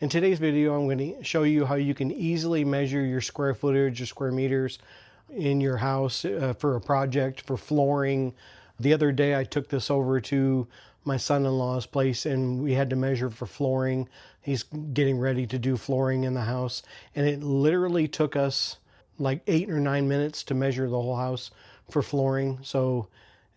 In today's video, I'm going to show you how you can easily measure your square footage or square meters in your house for a project, for flooring. The other day I took this over to my son-in-law's place and we had to measure for flooring. He's getting ready to do flooring in the house, and it literally took us like 8 or 9 minutes to measure the whole house for flooring. So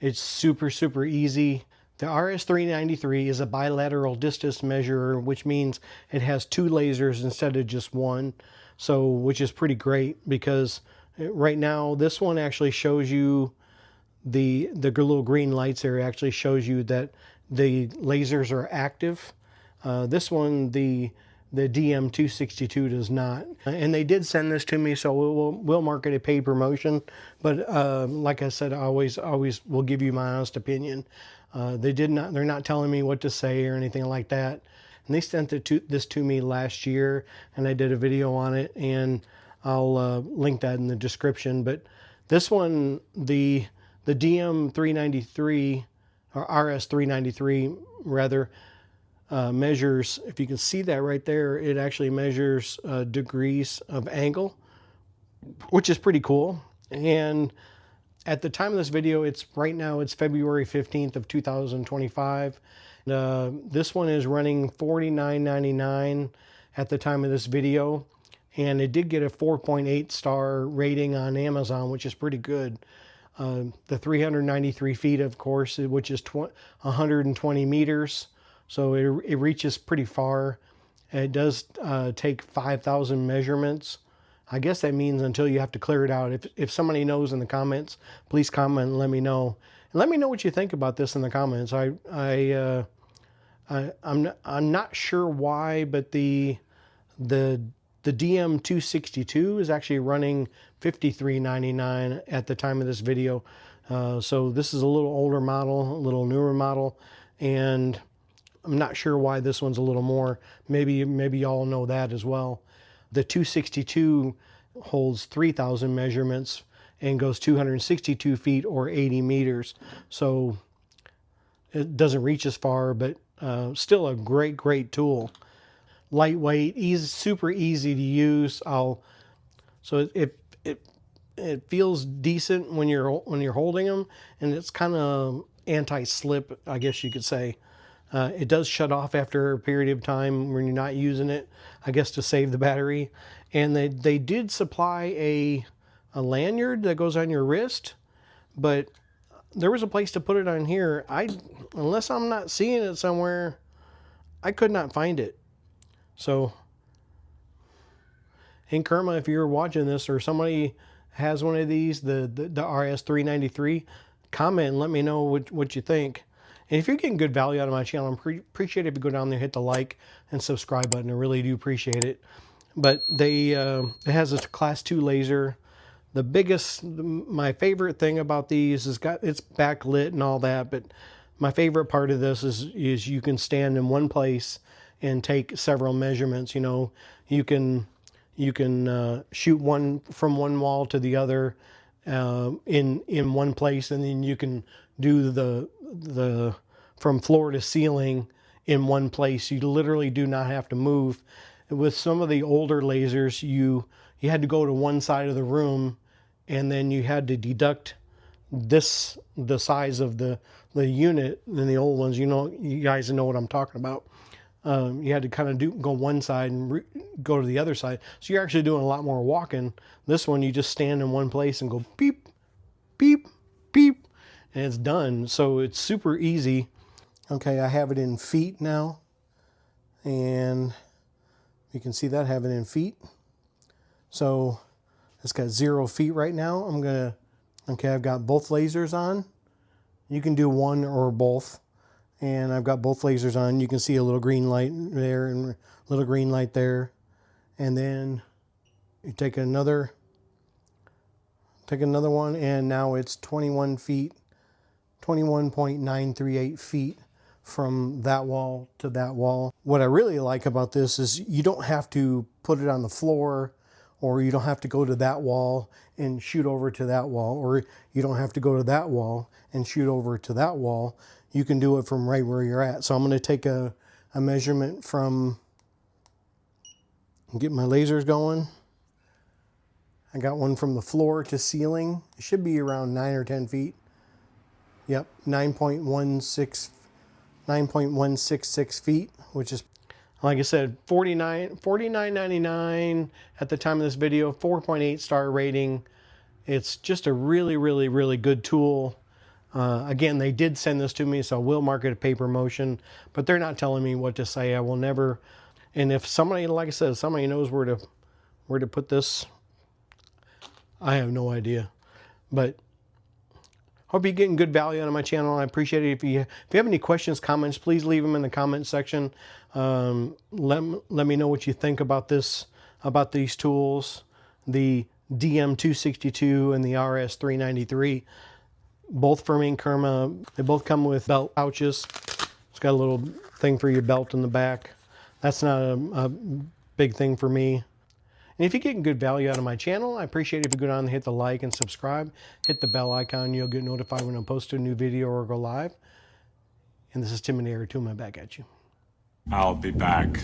it's super easy. The RS393 is a bilateral distance measurer, which means it has two lasers instead of just one. So, which is pretty great because right now this one actually shows you the little green lights there actually shows you that the lasers are active. This one, the DM262 does not. And they did send this to me, so we'll mark it a paid promotion. But like I said, I always will give you my honest opinion. They're not telling me what to say or anything like that. And they sent this to me last year, and I did a video on it, and I'll link that in the description. But this one, the DM393 or RS393 rather, measures, if you can see that right there, it actually measures degrees of angle, which is pretty cool. And at the time of this video, right now it's February 15th of 2025. This one is running $49.99 at the time of this video, and it did get a 4.8 star rating on Amazon, which is pretty good. The 393 feet, of course, which is 120 meters. So it reaches pretty far. It does take 5,000 measurements. I guess that means until you have to clear it out. If somebody knows in the comments, please comment and let me know. And let me know what you think about this in the comments. I'm not sure why, but the DM262 is actually running $53.99 at the time of this video. So this is a little older model, a little newer model, and I'm not sure why this one's a little more. Maybe y'all know that as well. The 262 holds 3,000 measurements and goes 262 feet or 80 meters. So it doesn't reach as far, but still a great tool. Lightweight, super easy to use. So it feels decent when you're holding them, and it's kind of anti-slip, I guess you could say. It does shut off after a period of time when you're not using it, I guess to save the battery. And they did supply a lanyard that goes on your wrist, but there was a place to put it on here. Unless I'm not seeing it somewhere, I could not find it. So, Inkerma, if you're watching this or somebody has one of these, the RS393, comment and let me know what you think. And if you're getting good value out of my channel, I appreciate it if you go down there, hit the like and subscribe button. I really do appreciate it. But it has a class 2 laser. My favorite thing about these is it's backlit and all that, but my favorite part of this is you can stand in one place and take several measurements. You know, you can shoot one from one wall to the other in one place, and then you can do the from floor to ceiling in one place. You literally do not have to move. With some of the older lasers, you had to go to one side of the room, and then you had to deduct the size of the unit. In the old ones, you guys know what I'm talking about. You had to kind of go one side and go to the other side. So you're actually doing a lot more walking. This one, you just stand in one place and go beep, beep, beep, and it's done. So it's super easy. Okay, I have it in feet now, and you can see that I have it in feet. So it's got 0 feet right now. I've got both lasers on. You can do one or both. And I've got both lasers on. You can see a little green light there and a little green light there. And then you take another one, and now it's 21 feet, 21.938 feet from that wall to that wall. What I really like about this is you don't have to put it on the floor, or you don't have to go to that wall and shoot over to that wall, or you don't have to go to that wall and shoot over to that wall. You can do it from right where you're at. So I'm going to take a measurement from Get my lasers going. I got one from the floor to ceiling. It should be around 9 or 10 feet. Yep, 9.166 feet, which is, like I said, $49.99 at the time of this video, 4.8 star rating. It's just a really, really, really good tool. Again, they did send this to me, so I will mark it a paper motion, but they're not telling me what to say. I will never. And if somebody, like I said, somebody knows where to put this, I have no idea. But hope you're getting good value out of my channel. I appreciate it. If you have any questions, comments, please leave them in the comment section. Let me know what you think about this, about these tools, the DM262 and the RS393. Both from Inkerma. They both come with belt pouches. It's got a little thing for your belt in the back. That's not a big thing for me. And if you're getting good value out of my channel, I appreciate it if you go down and hit the like and subscribe. Hit the bell icon. You'll get notified when I post a new video or go live. And this is Tim and Area 2. I'm back at you. I'll be back.